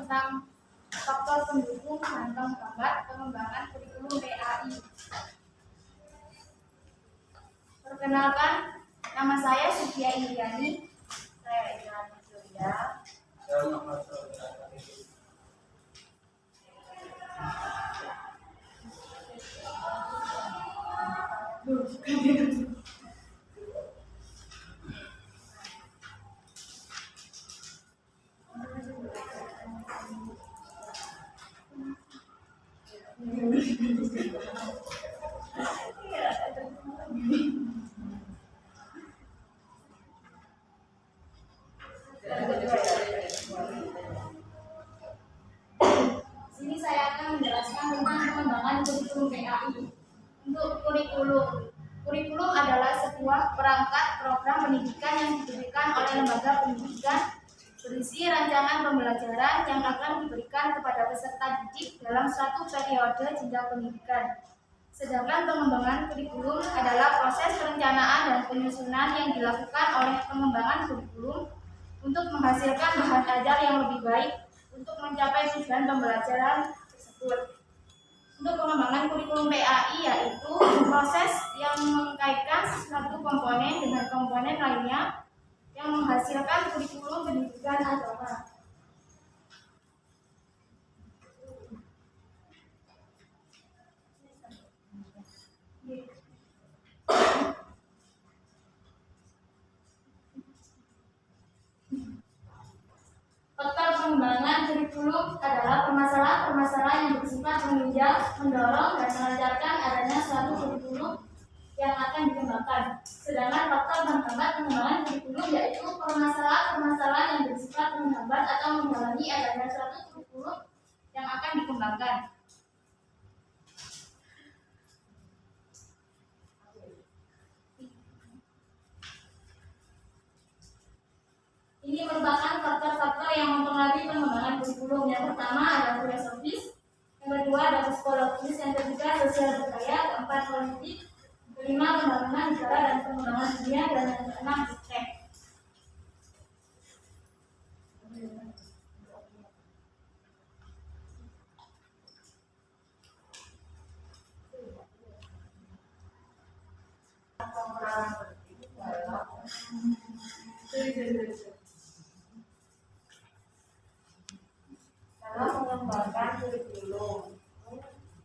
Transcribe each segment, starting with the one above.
tentang faktor pendukung dan penghambat pengembangan kurikulum PAI. Perkenalkan, nama saya Sofia Indriani. Saya Indriani Surya. Saya Muhammad Surya. Sini saya akan menjelaskan tentang pengembangan kurikulum PAI. Untuk kurikulum adalah sebuah perangkat program pendidikan yang diberikan oleh lembaga pendidikan berisi rancangan pembelajaran yang akan diberikan kepada peserta didik dalam suatu periode jenjang pendidikan. Sedangkan pengembangan kurikulum adalah proses perencanaan dan penyusunan yang dilakukan oleh pengembangan kurikulum untuk menghasilkan bahan ajar yang lebih baik untuk mencapai tujuan pembelajaran tersebut. Untuk pengembangan kurikulum PAI yaitu proses yang mengkaitkan suatu komponen dengan komponen lainnya yang menghasilkan kurikulum pendidikan agama. Faktor pengembangan kurikulum adalah permasalahan-permasalahan yang bersifat menunjang, mendorong, dan melancarkan adanya suatu kurikulum yang akan dikembangkan. Sedangkan faktor penghambat pengembangan kurikulum yaitu permasalahan-permasalahan yang bersifat menghambat atau menghalangi adanya suatu kurikulum yang akan dikembangkan. Ini merupakan faktor-faktor yang mempengaruhi pengembangan kurikulum. Yang pertama adalah filosofis, yang kedua adalah psikologis, yang ketiga sosial budaya, keempat politik, kelima pembangunan negara dan pengembangan dunia, dan yang keenam iptek. Dalam mengembangkan kurikulum,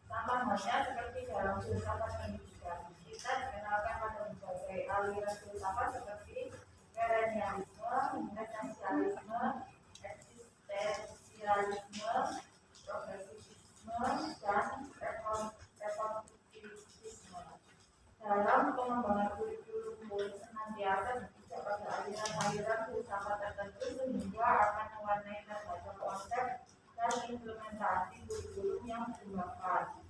sama halnya seperti dalam filsafat pendidikan, kita dikenalkan pada berbagai aliran filsafat seperti perennialisme, esensialisme, eksistensialisme, progresivisme, dan rekonstruktivisme. Dalam pengembangan kurikulum pun senantiasa berpijak pada aliran-aliran filsafat tertentu sehingga akan mewarnai berbagai konsep dan implementasi kurikulum yang dikembangkan.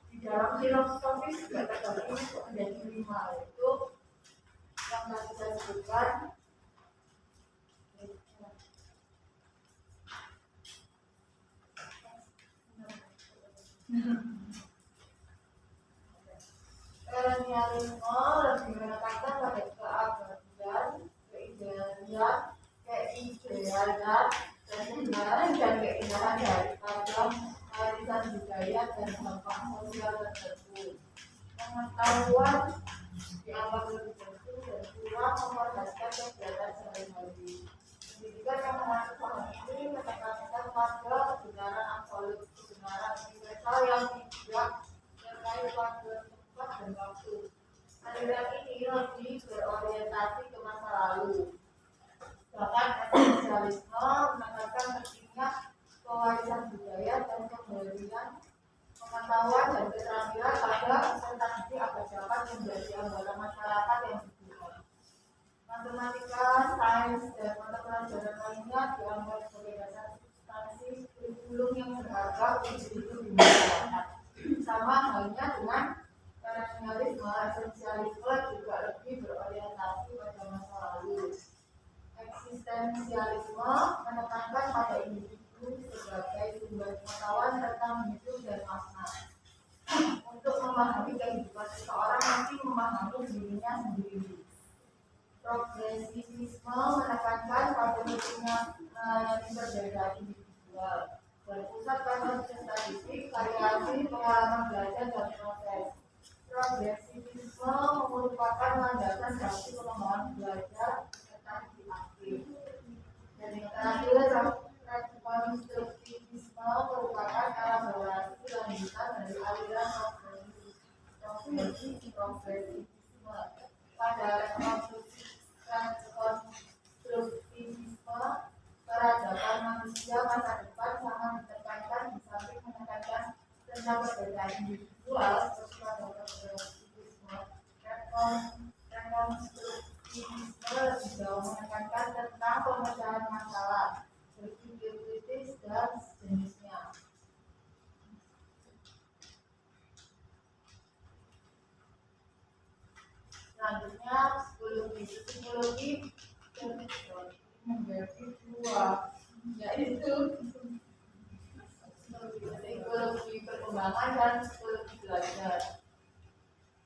Di dalam filosofis juga terbagi menjadi 5, yaitu yang tadi saya sebutkan perennialisme lebih menekankan pada keabadian, keidealan, dan keindahan daripada warisan budaya dan dampak sosial tertentu. Pengetahuan dianggap lebih penting dan kurang memperhatikan kegiatan sehari-hari. Pendidikan yang mengatur hal ini menekankan pada kebenaran absolut, kebenaran universal yang tidak terkait pada tempat dan waktu. Aliran ini lebih berorientasi ke masa lalu. Bahkan esensialisme menekankan pentingnya pewarisan budaya dan kembalian pengetahuan dan keterampilan pada peserta didik agar dapat menjadi anggota masyarakat yang sempurna. Matematika, sains, dan mata pelajaran lainnya dianggap sebagai dasar substansi kurikulum yang berharga untuk di masyarakat. Sama halnya dengan perennialisme, esensialisme juga lebih berorientasi pada masa lalu. Eksistensialisme menekankan pada individu sebagai sumber pengetahuan tentang hidup dan makna. Untuk memahami kehidupan seseorang mesti memahami dirinya sendiri. Progresivisme menekankan pada pentingnya melayani perbedaan individual, berpusat pada statistik, variasi pengalaman belajar dan proses. Progresivisme merupakan landasan bagi pengembangan belajar tetapi aktif. Dan yang terakhir, rekonstruktivisme merupakan elaborasi lanjutan dari aliran progresivisme. Pada rekonstruktivisme, peradaban manusia masa depan sangat ditekankan di samping menekankan tentang perbedaan individual seperti pada progresivisme. Rekonstruktivisme lebih jauh menekankan tentang pemecahan masalah, berpikir kritis dan sejenisnya. Selanjutnya psikologi menjadi dua, yaitu psikologi perkembangan dan psikologi belajar.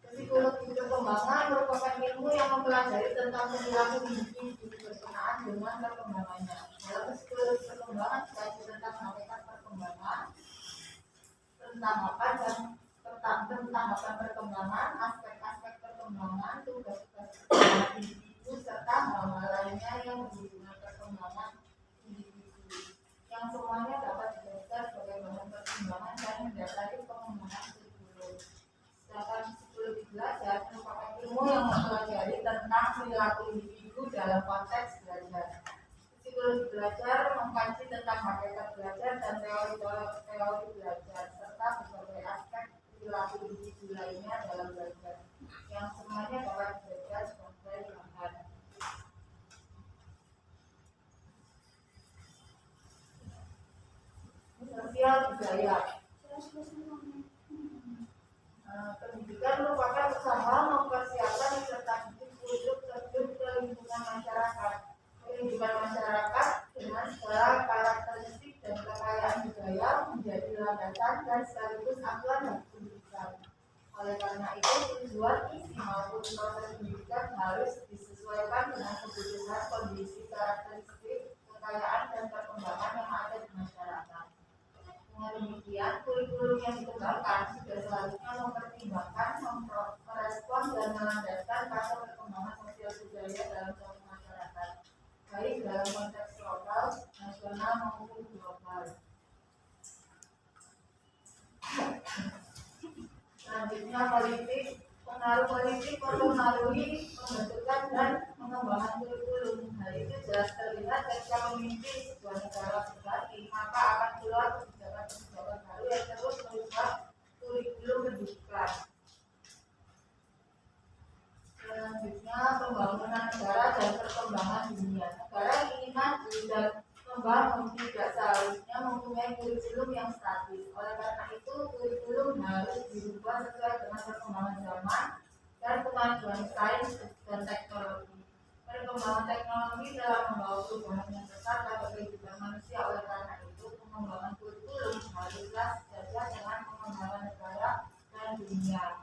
Psikologi perkembangan merupakan ilmu yang mempelajari tentang perilaku individu berkenaan dengan perkembangannya. Dalam psikologi perkembangan dikaji tentang hakikat perkembangan, tentang perkembangan, aspek-aspek perkembangan, tugas-tugas individu serta hal-hal lainnya yang berhubungan perkembangan individu, yang semuanya dapat dibelajar sebagai bahan perkembangan dan mendasari pengembangan kurikulum. Sedangkan psikologi belajar merupakan ilmu yang mempelajari tentang perilaku individu dalam konteks belajar. Psikologi belajar mengkaji tentang hakikat belajar dan teori belajar serta berbagai aspek perilaku individu lainnya dalam belajar, yang semuanya dapat belajar sebagai bahan. Sosial budaya. Pendidikan merupakan usaha mempersiapkan peserta didik untuk terjun ke lingkungan masyarakat. Lingkungan masyarakat dengan segala karakteristik dan kekayaan budaya menjadi landasan dan sekaligus acuan bagi pendidikan. Oleh karena itu, tujuan isi maupun proses pendidikan harus disesuaikan dengan kebutuhan, kondisi, karakteristik, kekayaan dan perkembangan yang ada di masyarakat. Dengan demikian, kurikulum yang dikembangkan sudah seharusnya mempertimbangkan, merespon dan melandaskan pada perkembangan sosial budaya dalam suatu masyarakat, baik dalam konteks lokal, nasional maupun global. Selanjutnya, politik. Pengaruh politik mempengaruhi pembentukan dan pengembangan kurikulum. Hal itu jelas terlihat ketika memimpin sebuah negara berbagi, maka akan keluar kebijakan-kebijakan baru yang terus merubah kurikulum pendidikan. Selanjutnya, pembangunan negara dan perkembangan dunia. Negara yang ingin maju dan membangun tidak seharusnya mempunyai kurikulum yang statis. Oleh karena itu, kurikulum harus dirubah sesuai dengan perkembangan zaman dan kemajuan sains dan teknologi. Perkembangan teknologi telah membawa perubahan yang besar pada kehidupan manusia. Oleh karena itu, pengembangan kurikulum haruslah sejajar dengan pengembangan negara dan dunia.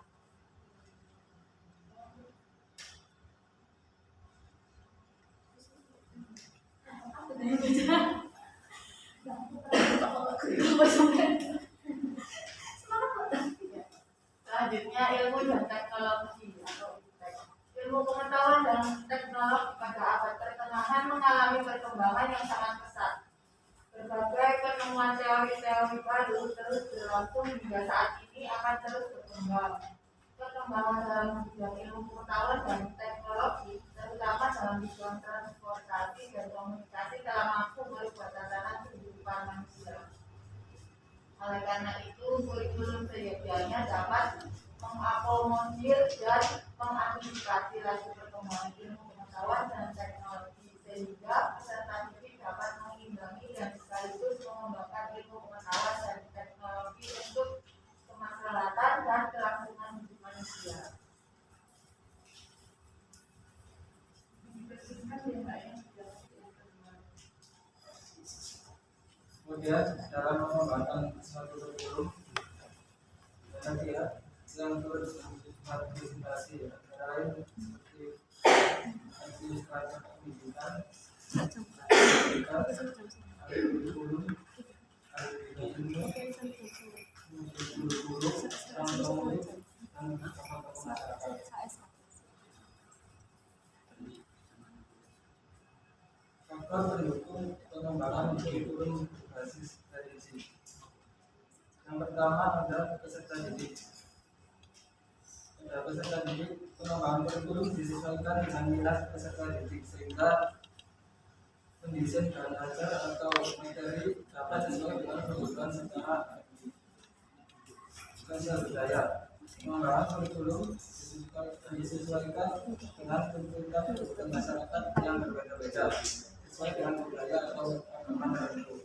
Selanjutnya, ilmu dan teknologi atau IPTEK. Ilmu pengetahuan dan teknologi pada abad pertengahan mengalami perkembangan yang sangat pesat. Berbagai penemuan teori-teori baru terus berlangsung hingga saat ini akan terus berkembang. Perkembangan dalam bidang ilmu pengetahuan dan teknologi, terutama dalam bidang transportasi dan komunikasi, telah mampu merubah tatanan kehidupan manusia. Oleh karena itu, kurikulum seyogyanya dapat mengakomodir dan mengantisipasi laju perkembangan ilmu pengetahuan dan teknologi, sehingga peserta didik dapat mengimbangi dan sekaligus mengembangkan ilmu pengetahuan dan teknologi untuk kemaslahatan dan kelangsungan hidup manusia. Kemudian dalam mengembangkan suatu kurikulum, nanti ya yang terus partisipasi antara lain seperti administrasi pendidikan, kita ada kurikulum, ada ilmu, guru-guru, orang tua murid, dan tokoh-tokoh masyarakat. Faktor pendukung pengembangan kurikulum berbasis tradisi. Yang pertama adalah peserta didik. Pada peserta didik, pengembangan kurikulum disesuaikan dengan minat peserta didik sehingga pendesain bahan ajar atau materi dapat sesuai dengan kebutuhan secara sosial budaya. Pengembangan kurikulum disesuaikan dengan tuntutan masyarakat yang berbeda-beda sesuai dengan budaya atau agama tertentu.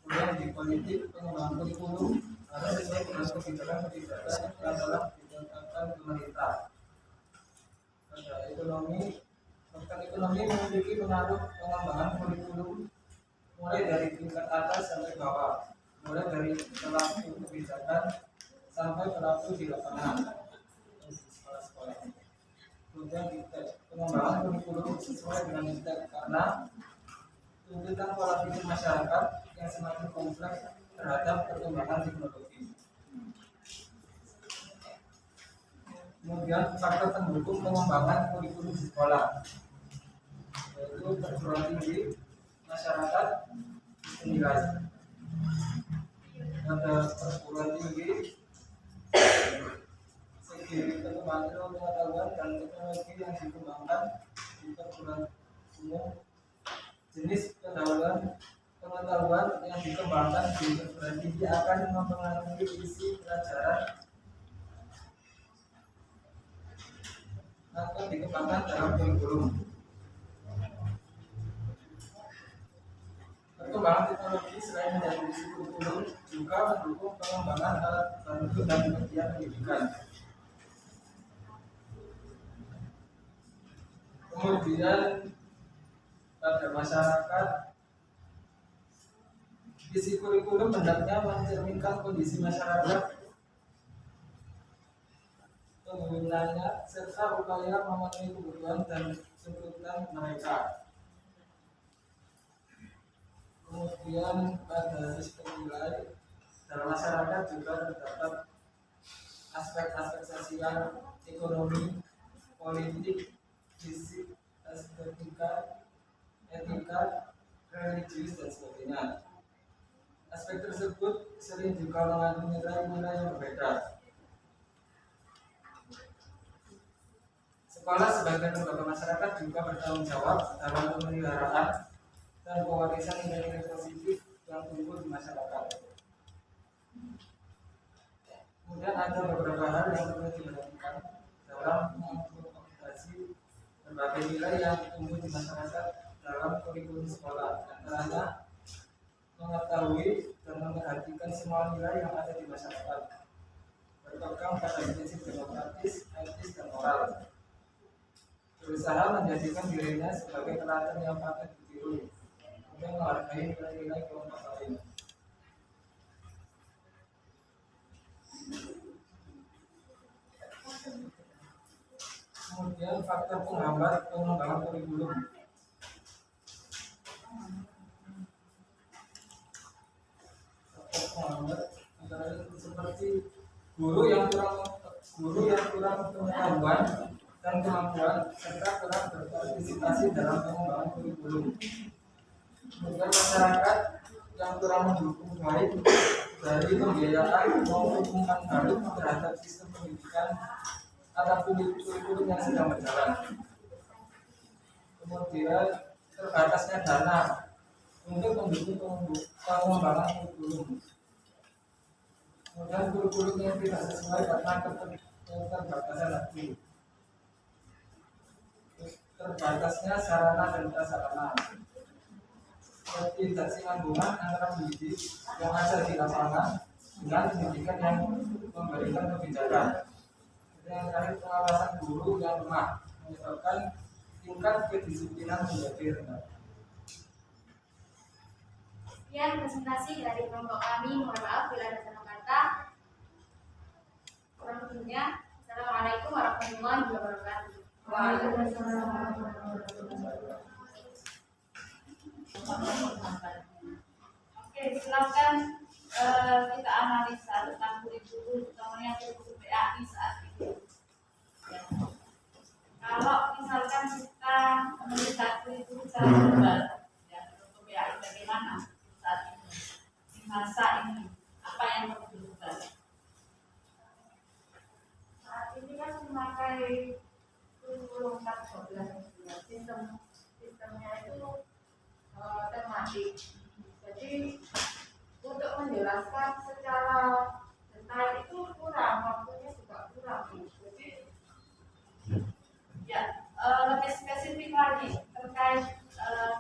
Kemudian di politik, pengembangan kurikulum harus sesuai dengan kebijakan-kebijakan yang telah ditetapkan pemerintah. Pada ekonomi, faktor ekonomi memiliki pengaruh pengembangan kurikulum mulai dari tingkat atas sampai bawah, mulai dari pelaku kebijakan sampai pelaku di lapangan di sekolah-sekolah. Kemudian pengembangan kurikulum sesuai dengan nilai karena tuntutan pola pikir masyarakat yang semakin kompleks terhadap perkembangan teknologi. Kemudian faktor pendukung pengembangan kurikulum di sekolah, yaitu perguruan tinggi, masyarakat, sistem nilai. Pada perguruan tinggi, segi perkembangan ilmu pengetahuan dan teknologi yang dikembangkan di perguruan umum, jenis pengetahuan yang dikembangkan di perguruan tinggi akan mempengaruhi isi pelajaran akan dikembangkan dalam kurikulum. Perkembangan teknologi selain menjadi isi kurikulum juga mendukung pengembangan alat bantu dan media pendidikan. Kemudian pada masyarakat, isi kurikulum hendaknya mencerminkan kondisi masyarakat, penggunanya, serta upaya memenuhi kebutuhan dan tuntutan mereka. Kemudian pada sistem nilai, dalam masyarakat juga terdapat aspek-aspek sosial, ekonomi, politik, fisik, estetika, etika, religius, dan sebagainya. Aspek tersebut sering juga mengandung nilai-nilai yang berbeda. Sekolah sebagai lembaga masyarakat juga bertanggung jawab dalam pemeliharaan dan pewarisan nilai-nilai positif yang tumbuh di masyarakat. Kemudian ada beberapa hal yang perlu diperhatikan dalam mengakomodasi berbagai nilai yang tumbuh di masyarakat dalam kurikulum sekolah. Antaranya mengetahui dan memperhatikan semua nilai yang ada di masyarakat, berpegang pada prinsip demokratis, etis, dan moral, berusaha menjadikan dirinya sebagai teladan yang patut ditiru, kemudian menghargai nilai-nilai kelompok lain. Kemudian faktor penghambat pengembangan kurikulum. Faktor penghambat antara lain seperti guru yang kurang pengetahuan dan kemampuan serta kurang berpartisipasi dalam pengembangan kurikulum. Kemudian masyarakat yang kurang mendukung baik dari pembiayaan maupun pengaruh terhadap sistem pendidikan atau kurikulum yang sedang berjalan. Kemudian terbatasnya dana untuk mendukung pengembangan kurikulum. Kemudian kurikulum yang tidak sesuai karena keterbatasan waktu. Terbatasnya sarana dan prasarana. Ketidaksinambungan antara pendidik yang ada di lapangan dengan pendidikan yang memberikan kebijakan. Yang terakhir, pengawasan guru yang lemah menyebabkan tingkat kedisiplinan menjadi rendah. Sekian presentasi dari kelompok kami. Mohon maaf bila ada salah kata. Kurang lebihnya, Assalamualaikum warahmatullahi wabarakatuh. Waalaikumsalam warahmatullahi wabarakatuh. Oke, silakan kita analisa tentang kurikulum, utamanya kurikulum PAI saat ini. Ya. Kalau misalkan kita melihat kurikulum secara global, ya, untuk PAI bagaimana saat ini di masa ini, apa yang perlu diubah? Saat ini kan memakai kurikulum 14 ya. Sistemnya itu tematik. Jadi untuk menjelaskan secara detail itu kurang, waktunya juga kurang. Jadi Ya, lebih spesifik lagi terkait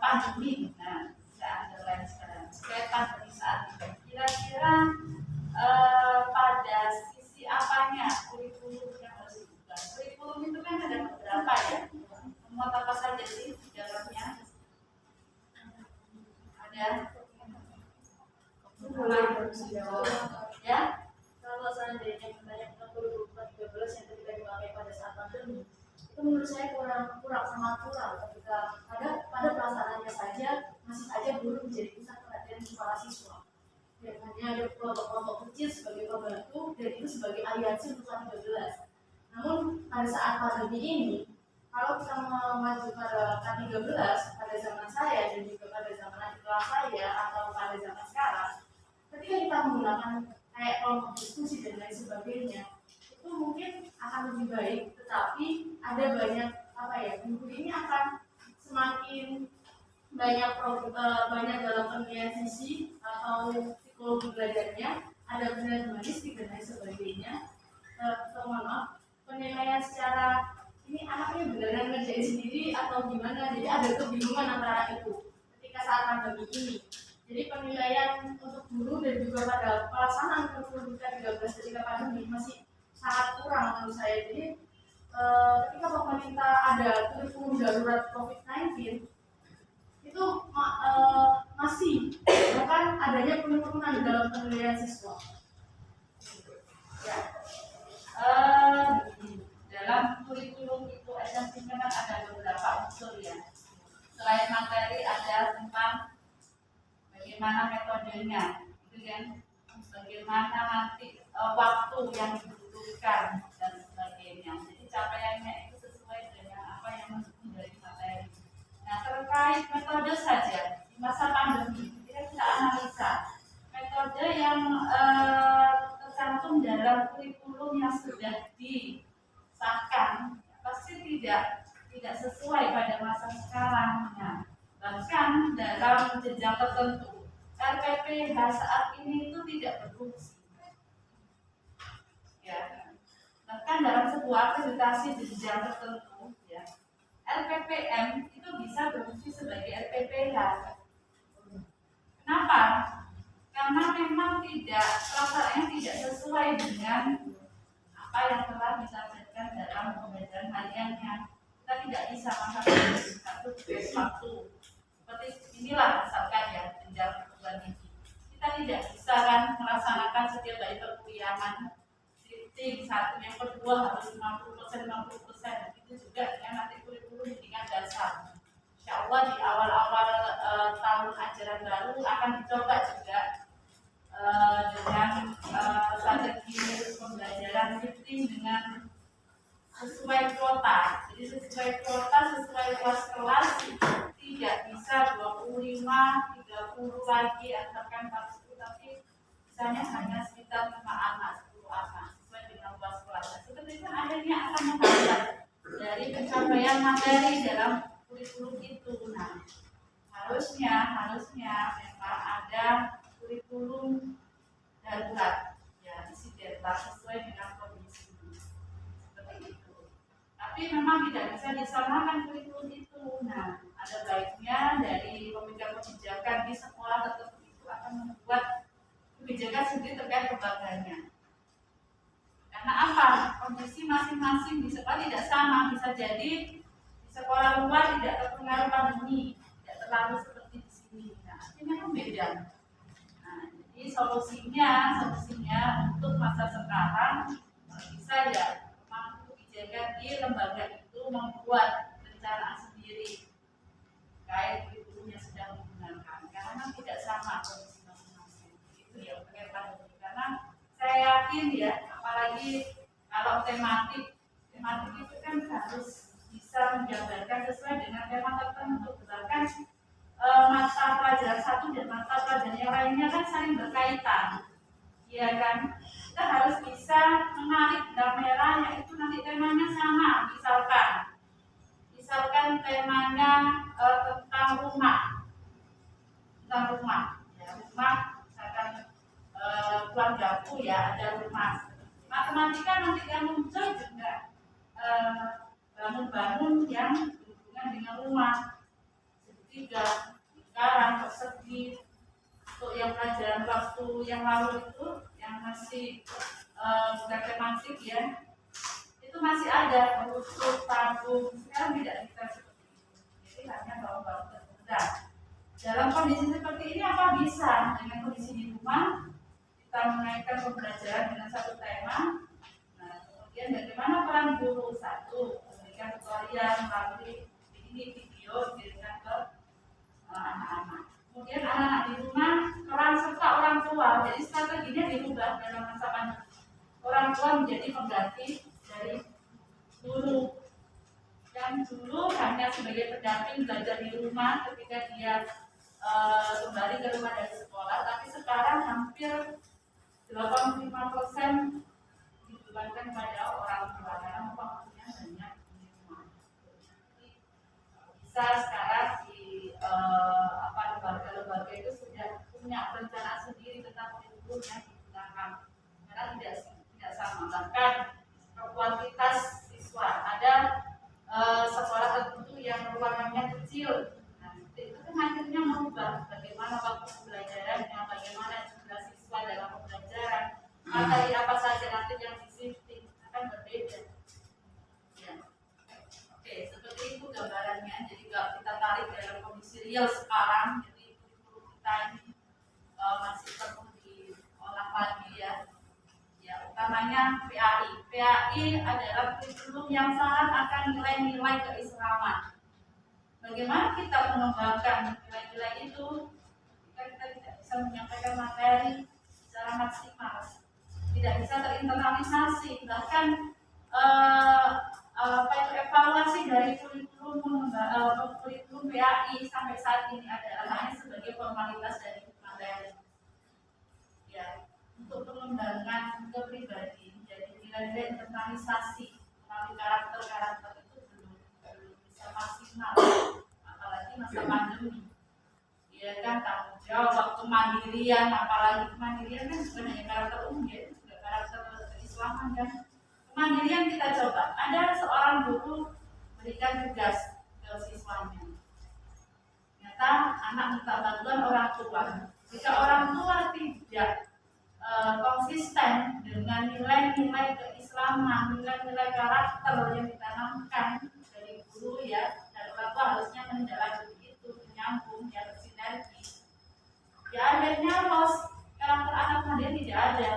pandemi. Nah, saya underline sekarang terkait pandemi saat ini. Kira-kira pada sisi apanya kurikulum yang harus diubah? Kurikulum itu kan ada beberapa ya. Memuat apa saja sih di dalamnya? Ada? mulai berjawab. Ya? Kalau seandainya bertanya tentang kurikulum 13 yang ketika dipakai pada saat pandemi, itu menurut saya sangat kurang ketika pada pelaksanaannya saja masih saja belum menjadi pusat perhatian para siswa. Dan hanya ada kelompok-kelompok kecil sebagai pembantu dan itu sebagai aliansi untuk K13. Namun pada saat pandemi ini, kalau kita mengacu pada K13 pada zaman saya dan juga pada zaman adik kelas saya atau pada zaman sekarang, ketika kita menggunakan kayak kelompok diskusi dan lain sebagainya, itu mungkin akan lebih baik, tetapi ada banyak buku ini akan semakin banyak banyak dalam penilaian sisi atau psikologi belajarnya, ada penilaian humanistik dan lain sebagainya. Mohon maaf, penilaian secara ini anaknya beneran ngerjain sendiri atau gimana, jadi ada kebingungan antara itu ketika saat pandemi ini. Jadi penilaian untuk guru dan juga pada pelaksanaan kurikulum 13 ketika pandemi masih sangat kurang menurut saya. Jadi ketika pemerintah ada kurikulum darurat COVID-19 itu masih bahkan adanya penurunan dalam penilaian siswa. Ya. Dalam kurikulum itu esensinya kan ada beberapa unsur ya. Selain materi ada tentang bagaimana metodenya, gitu kan? Bagaimana nanti waktu yang dibutuhkan dan sebagainya. Jadi capaiannya itu sesuai dengan apa yang mendukung dari materi. Nah, terkait metode saja di masa pandemi, kita analisa metode yang tercantum dalam kurikulum yang sudah disahkan pasti tidak sesuai pada masa sekarang. Nah, bahkan dalam jenjang tertentu RPPH saat ini itu tidak berfungsi. Ya, bahkan dalam sebuah akreditasi jenjang tertentu, ya, LPPM itu bisa berfungsi sebagai LPPH. Kenapa? Karena memang pelaksanaannya tidak sesuai dengan apa yang telah disampaikan dalam pembelajaran hariannya. Kita tidak bisa menghasilkan satu waktu seperti inilah misalkan ya jenjang perguruan tinggi. Kita tidak bisa kan melaksanakan setiap dari perkuliahan shifting satu yang kedua harus 50%. Itu juga dengan nanti kurikulum tingkat dasar. Insya Allah di awal-awal tahun ajaran baru akan dicoba juga dengan strategi pembelajaran shifting dengan sesuai kuota. Jadi sesuai kuota, sesuai luas kelas, tidak bisa 25, 30 lagi, asalkan 40, tapi misalnya hanya sekitar 5 anak, 10 anak, sesuai dengan luas kelas. Seperti itu akhirnya akan menghambat dari pencapaian materi dalam kurikulum itu. Nah, harusnya memang ada kurikulum darurat, ya isi darurat sesuai dengan kondisi seperti itu. Tapi memang tidak bisa disamakan kurikulum itu. Nah, ada baiknya dari pemegang kebijakan di sekolah tertentu itu akan membuat kebijakan sendiri terkait lembaganya. Karena apa? Kondisi masing-masing di sekolah tidak sama. Bisa jadi di sekolah luar tidak terpengaruh pandemi, tidak terlalu seperti di sini. Nah, ini kan beda. Nah, jadi solusinya untuk masa sekarang bisa ya memang kebijakan di lembaga itu membuat rencana sendiri terkait kurikulum yang sedang digunakan. saya yakin ya, apalagi kalau tematik itu kan harus bisa menjabarkan sesuai dengan tema tertentu. Bahkan mata pelajaran satu dan mata pelajaran yang lainnya kan saling berkaitan, ya kan? Kita harus bisa menarik benang merah, yaitu nanti temanya sama. Misalkan temanya tentang rumah, ya, rumah, misalkan keluargaku ya ada rumah. Matematika nanti yang muncul juga bangun-bangun yang berhubungan dengan rumah, segitiga, lingkaran, persegi. Untuk yang pelajaran waktu yang lalu itu yang masih bukan tematik ya, itu masih ada rusuk, tabung. Sekarang tidak bisa seperti itu. Jadi hanya bawa-bawa termudah. Dalam kondisi seperti ini apa bisa dengan kondisi di rumah kita menaikkan pembelajaran dengan satu tema. Nah, kemudian bagaimana peran guru? Satu, memberikan tutorial melalui ini video diberikan ke anak-anak. Kemudian anak-anak di rumah, peran serta orang tua. Jadi strateginya dirubah dalam masa pandemi. Orang tua menjadi pengganti dari guru. Yang dulu hanya sebagai pendamping belajar di rumah ketika dia kembali ke rumah dari sekolah, tapi sekarang hampir 85% dibebankan kepada orang tua karena waktunya banyak di rumah. Bisa sekarang di lembaga-lembaga itu sudah punya rencana sendiri tentang kurikulum yang digunakan, karena tidak sama. Bahkan kuantitas siswa ada sekolah tertentu yang ruangannya kecil. Nah, itu kan akhirnya merubah bagaimana waktu pembelajarannya, bagaimana jumlah siswa dalam pembelajaran, materi apa saja nanti yang di-shifting akan berbeda. Ya. Oke, seperti itu gambarannya. Jadi kalau kita tarik dalam kondisi real sekarang, jadi kurikulum kita ini masih perlu diolah lagi ya. Ya, utamanya PAI. PAI adalah kurikulum yang syarat akan nilai-nilai keislaman. Bagaimana kita mengembangkan nilai-nilai itu jika kita tidak bisa menyampaikan materi secara maksimal, tidak bisa terinternalisasi, bahkan evaluasi dari kurikulum PAI sampai saat ini adalah hanya sebagai formalitas dari materi. Ya, untuk pengembangan kepribadian, jadi nilai-nilai internalisasi melalui karakter itu belum bisa maksimal, apalagi masa pandemi. Ya kan, tanggung jawab, kemandirian, apalagi kemandirian kan bukan hanya karakter umum, ya, itu juga karakter keislaman kan. Kemandirian kita coba, ada seorang guru berikan tugas ke siswanya. Ternyata anak minta bantuan orang tua. Jika orang tua tidak konsisten dengan nilai-nilai keislaman, nilai-nilai karakter yang ditanamkan dari guru ya, dan orang tua harusnya menindaklanjuti itu, menyambung, ya, bersinergi. Ya akhirnya los karakter anak dia tidak ada.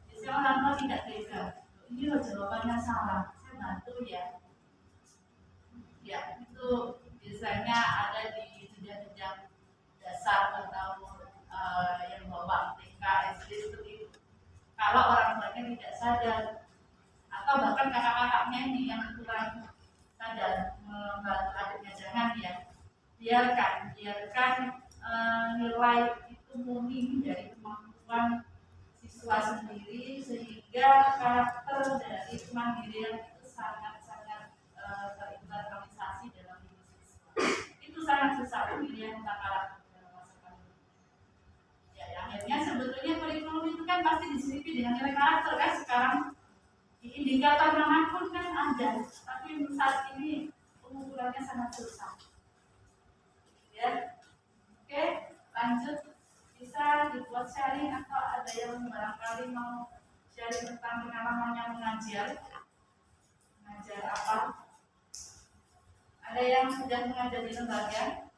Biasanya orang tua tidak tega. Ini loh jawabannya salah, saya bantu ya. Ya itu biasanya ada di jenjang dasar atau yang bawah TK, SD seperti itu. Kalau orang tuanya tidak sadar, atau bahkan kakak-kakaknya ini yang kurang sadar membantu adiknya, jangan ya, biarkan nilai itu murni dari kemampuan siswa sendiri, sehingga karakter dari kemandirian itu sangat-sangat terinternalisasi dalam diri siswa. Itu sangat susah pemilihan tentang karakter. Akhirnya sebetulnya kurikulum itu kan pasti diselipi dengan nilai karakter kan. Sekarang di indikator manapun kan ada, tapi saat ini pengukurannya sangat susah ya. Oke, lanjut, bisa dibuat sharing atau ada yang barangkali mau sharing tentang pengalamannya mengajar apa, ada yang sudah mengajar di lembaga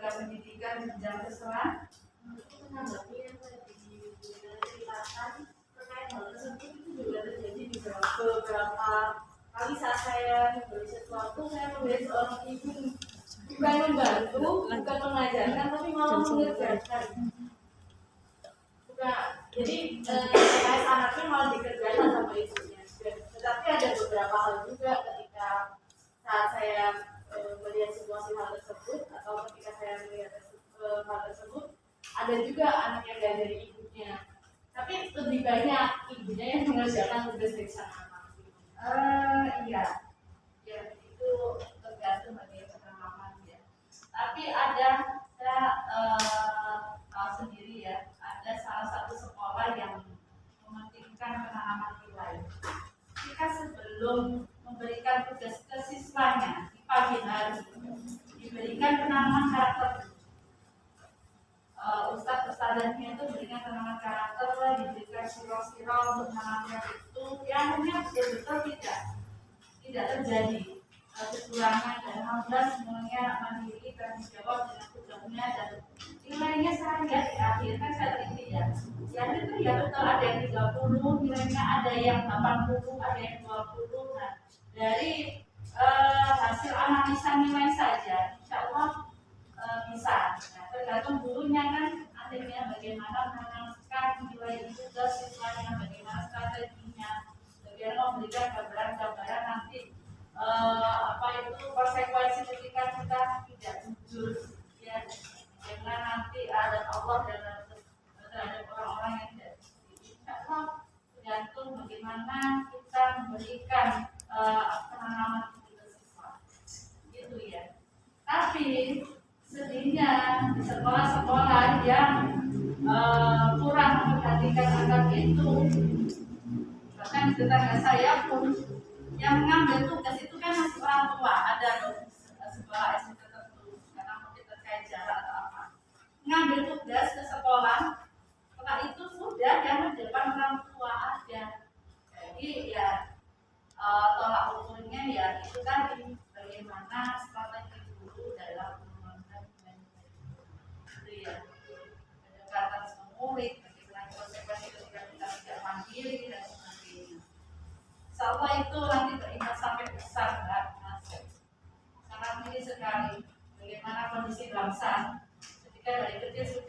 pendidikan jenjang terserah. Untuk menanggapi yang tadi diceritakan terkait hal tersebut, itu juga terjadi di beberapa kali saat saya membeli sesuatu, saya membeli seorang ibu bukan membantu, bukan mengajarkan, tapi malah mengerjakan. Bukan, jadi terkait anaknya malah dikerjakan sama ibunya. Tetapi ada beberapa hal juga ketika saat saya melihat situasi hal tersebut atau ketika saya melihat hal tersebut, ada juga anak yang gak dari ibunya. Tapi lebih banyak ibunya yang mengerjakan tugas dari sang anak. Iya, ya itu tergantung dari pengalaman ya. Tapi ada saya tahu sendiri ya, ada salah satu sekolah yang mementingkan pengalaman nilai. Jika sebelum memberikan tugas ke siswanya di pagi hari, diberikan penanaman karakter. Ustadz-ustadznya itu berikan penanaman karakter, diberikan siro-siro untuk menanamnya itu, yang hanya betul-betul tidak terjadi kekurangan dan alhamdulillah semuanya mandiri dan menjawab dengan tugasnya dan nilainya saya lihat di akhir kan saya teliti ya. Yang itu ya betul ada yang 30, nilainya ada yang 80, ada yang 20. Nah, dari hasil analisa nilai saja, insya Allah bisa. Nah, tergantung gurunya kan, akhirnya bagaimana menanamkan nilai itu ke siswanya, bagaimana strateginya, bagaimana memberikan gambaran-gambaran nanti apa itu konsekuensi ketika kita tidak jujur, ya, karena nanti ada Allah dan terhadap orang-orang yang tidak insya Allah tergantung bagaimana kita memberikan penanaman itu ke siswa, gitu ya. Tapi sedihnya di sekolah-sekolah yang kurang memperhatikan anak itu, bahkan di tetangga saya pun yang mengambil tugas itu kan masih orang tua, ada sekolah SD tertentu karena mungkin terkait jarak atau apa, mengambil tugas ke sekolah, setelah itu sudah yang menjawab orang tua ada. Jadi ya tolak ukurnya ya itu tadi bagaimana strategi guru dalam pendekatan murid, bagaimana konsekuensi ketika kita tidak mandiri dan sebagainya. Insya Allah itu nanti berimbas sampai besar, sangat tinggi sekali. Bagaimana kondisi bangsa ketika dari kecil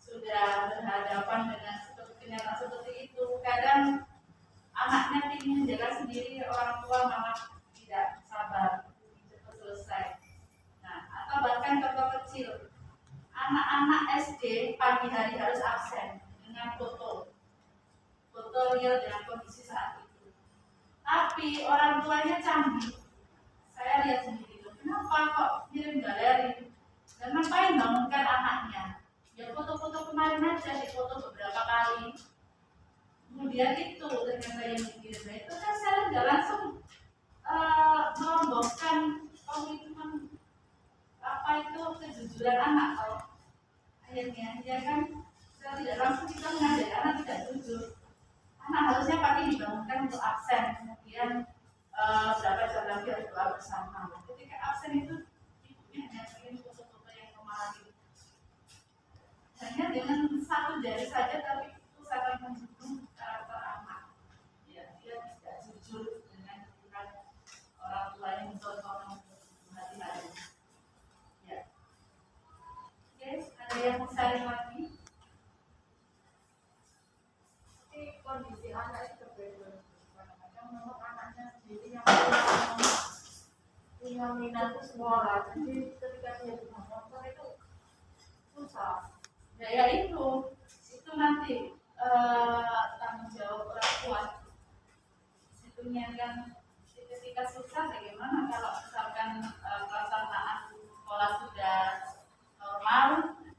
sudah berhadapan dengan kenyataan seperti itu. Kadang anaknya ingin menjaga sendiri, orang tua malah tidak sabar cepat selesai. Nah, atau bahkan contoh kecil, anak-anak SD pagi hari harus absen dengan foto real dengan kondisi saat itu. Tapi orang tuanya canggih. Saya lihat sendiri, kenapa kok kirim galeri? Dan ngapain bangunkan anaknya? Ya foto-foto kemarin aja, difoto beberapa kali. Kemudian itu ternyata yang dikirim itu kan saya udah langsung merombongkan komitmen apa itu kejujuran anak kalau akhirnya ya kan saya tidak langsung kita mengajak anak tidak jujur. Anak harusnya pagi dibangunkan untuk absen, kemudian berapa jam lagi harus doa bersama. Ketika absen itu ibunya hanya kirim foto-foto yang kemarin. Hanya dengan satu jari saja, tapi itu sangat menjunjung karakter anak. Ya, dia tidak jujur dengan orang tua yang mencontohkan hati-hati. Ya. Oke, ada yang mau share lagi? Kondisi anak itu berbeda. Kadang-kadang memang anaknya sendiri yang punya minat sekolah, jadi ketika dia di motor itu susah. Ya itu nanti tanggung jawab orang tua. Situnya kan ketika susah bagaimana kalau misalkan pelaksanaan sekolah sudah normal,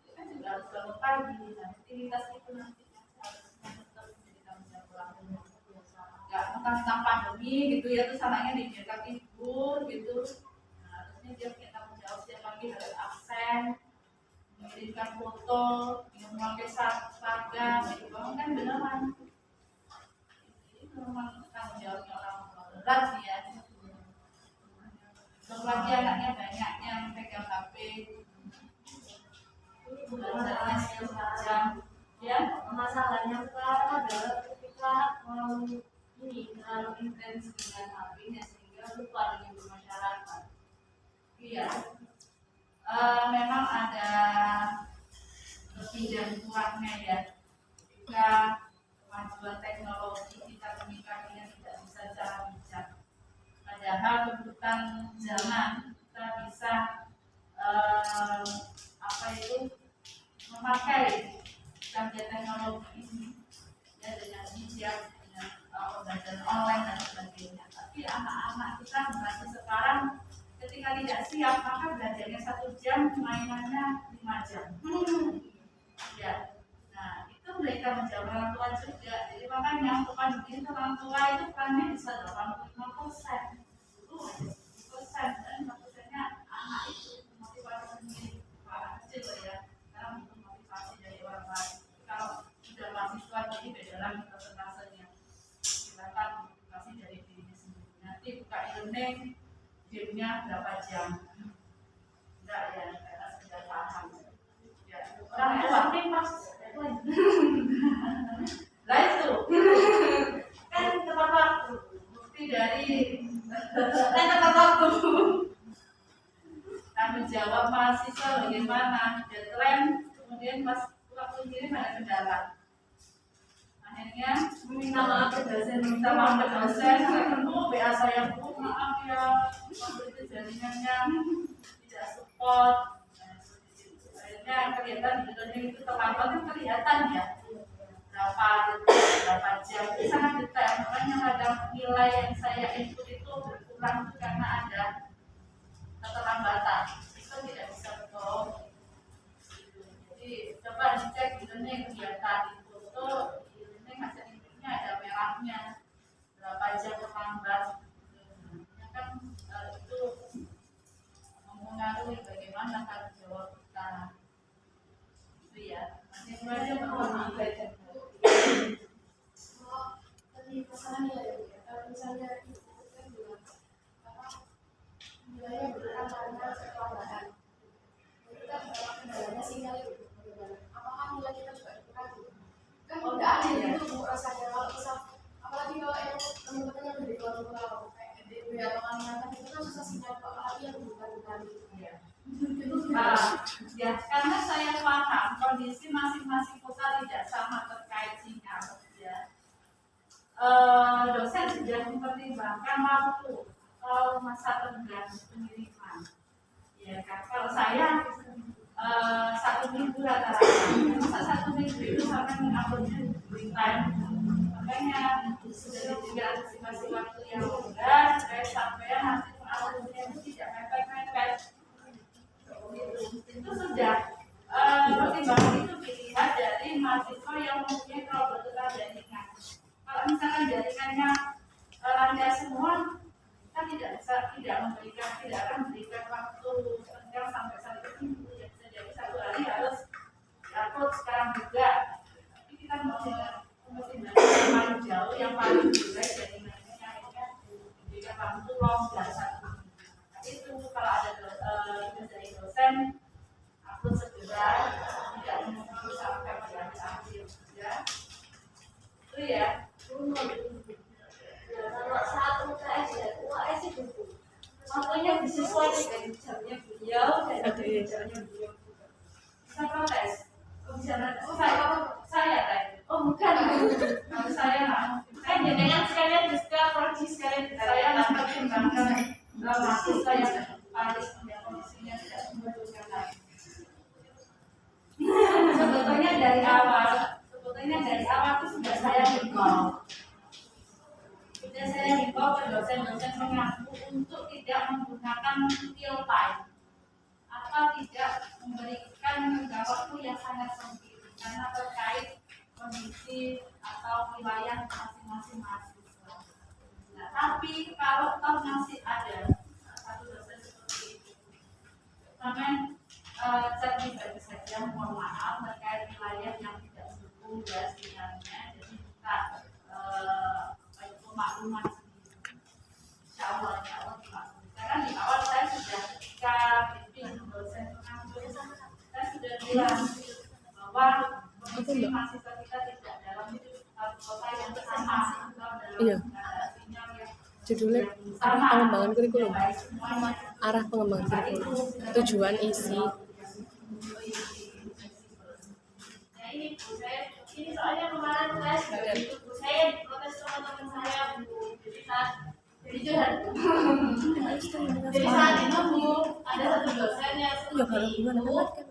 itu kan juga harus bangun pagi. Nah, aktivitas itu nanti nggak tentang pandemi gitu ya, terus anaknya dibiarkan tidur gitu. Nah, harusnya dia punya tanggung jawab setiap pagi harus absen, mengirimkan foto, memakai seragam, gitu kan beneran. Ini memang tanggung jawabnya orang tua, berat sih ya. Belum lagi anaknya banyak yang pegang HP, belajarnya jam, ya. Masalahnya sekarang adalah ketika Ini terlalu intens dengan HP-nya sehingga lupa dengan bermasyarakat. Iya, memang ada lebih dan kurangnya ya. Jika kemajuan teknologi kita menyikapinya tidak bisa secara bijak. Padahal tuntutan zaman kita bisa memakai canggih teknologi ini ya dengan bijak, dengan pembelajaran online dan sebagainya. Tapi anak-anak kita generasi sekarang ketika tidak siap maka belajarnya 1 jam, mainannya 5 jam. Ya, nah itu mereka menjawab orang tua juga. Jadi makanya untuk pandemi itu orang tua itu perannya bisa 85%. Itu 10% dan 5%-nya anak itu motivasi sendiri. Anak kecil ya, karena butuh motivasi dari orang lain. Kalau sudah mahasiswa jadi beda lagi persentasenya. Silakan motivasi dari dirinya sendiri. Nanti buka e-learning, game-nya berapa jam? Enggak ya, karena sudah paham. Ya, orang tua pas lah itu kan tepat waktu. Bukti dari kan tepat waktu. Tanggung jawab mahasiswa bagaimana? Deadline, kemudian pas waktu ini ada kendala. Akhirnya minta maaf ke dosen, ketemu WA saya, Bu, maaf ya, waktu itu jaringannya tidak support. Akhirnya kelihatan di learning itu terlambat kan kelihatan ya berapa jam, itu sangat detail. Makanya kadang nilai yang saya input itu berkurang itu karena ada keterlambatan, itu tidak bisa betul. Jadi coba dicek di learning kegiatan itu di learning hasil inputnya ada merahnya berapa jam terlambat. Ya kan itu mempengaruhi bagaimana tanggung jawab kita. Itu ya, masih belajar mengambil. Tadi pesannya ya, kalau misalnya itu kan bilang nilainya berkurang karena keterlambatan. Kita berapa kendalanya sinyal itu? Apakah nilai kita juga berkurang? Kan udah ada itu bu rasanya kalau misal, apalagi kalau yang teman-teman yang dari pulau kayak NTB atau Kalimantan itu kan susah sinyal, apalagi yang bukan Ya. Ya, karena saya paham kondisi masing-masing kota tidak sama terkait sinyal. Ya. Dosen sudah mempertimbangkan waktu masa tenggang pengiriman. Ya kan, kalau saya 1 minggu rata-rata, masa 1 minggu itu sampai menguploadnya di time. Makanya sudah diberikan antisipasi waktu yang mudah supaya sampai nanti penguploadnya itu tidak mepet-mepet. Itu sudah pertimbangan itu dilihat dari mahasiswa yang mempunyai kebetulan jaringan. Kalau misalkan jaringannya lancar semua, kita tidak akan memberikan waktu senggang sampai 1 minggu. Ya, bisa jadi 1 hari harus upload sekarang juga. Tapi kita mempertimbangkan yang paling jauh, yang paling jelek jaringannya yang akhirnya diberikan waktu longgar 1 minggu. Tapi itu kalau ada dari dosen upload segera, tidak menunggu sampai pada akhir ya. Itu ya. Kalau saat UTS ya, UAS itu makanya disesuaikan dengan jamnya beliau dan jamnya beliau. Bisa protes. Saya tadi. Oh bukan. Kalau saya kan jangan sekalian juga protes sekalian saya mempertimbangkan mahasiswa yang harus punya kondisinya tidak membutuhkan lagi. Sebetulnya dari awal itu sudah saya himbau. Saya himbau ke dosen-dosen mengaku untuk tidak menggunakan kill time atau tidak memberikan waktu yang sangat sempit karena terkait kondisi atau wilayah masing-masing mahasiswa. Nah, tapi kalau toh masih ada satu dosen seperti itu, kami chat pribadi saja, mohon maaf terkait wilayah yang tidak mendukung ya sebenarnya, jadi kita maklumat sendiri. Insya Allah dimaklumi. Karena di awal saya sudah ketika bimbing dosen pengambil, saya sudah bilang bahwa kondisi mahasiswa kita tidak dalam satu kota yang sama atau dalam sinyal yang judulnya sama. pengembangan kurikulum. arah pengembangan kurikulum, tujuan, isi. Nah ini Bu, ini soalnya kemarin saya juga gitu Bu, saya diprotes sama teman saya Bu. Jadi saat itu Bu, ada satu dosen yang Ya kalau gimana Bu, kan